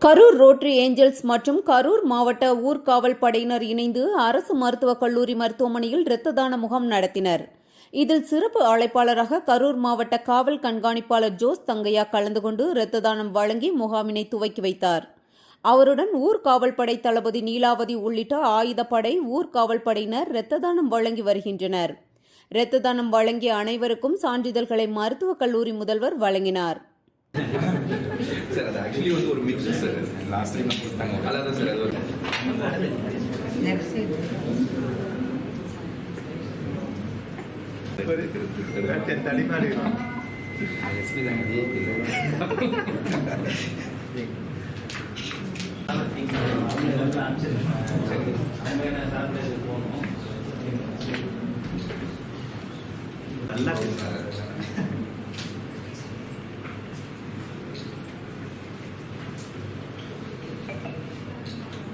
Karur rotary Angeles மற்றும் கரூர் மாவட்ட ஊர்காவல் படையினர் இணைந்து அரசு மருத்துவக் கல்லூரி மருத்துவமனையில் இரத்த தான முகாம் நடத்தினர். இதில் சிறப்பு அழைப்பாளராக கரூர் மாவட்ட காவல் கண்காணிப்பாளர் ஜோஸ் தங்கையா கலந்து கொண்டு இரத்த தானம் வழங்கி முகாமினை துவக்கி வைத்தார். அவருடன் ஊர்காவல் படை தளபதி நீலாவதி உள்ளிட்ட ஆயுதப்படை ஊர்காவல் படையினர் இரத்த தானம் வழங்கி வருகின்றனர். இரத்த தானம் வழங்கிய அனைவருக்கும் சான்றிதழ்களை மருத்துவக் கல்லூரி முதல்வர் வழங்கினார். சார் அது ஆக்சுவலி வந்து ஒரு மிக்ஸ் சார். லாஸ்ட் டைம் கொடுத்தாங்க. அதான் சார் அது ஒரு எஸ்பி தாங்க நல்லா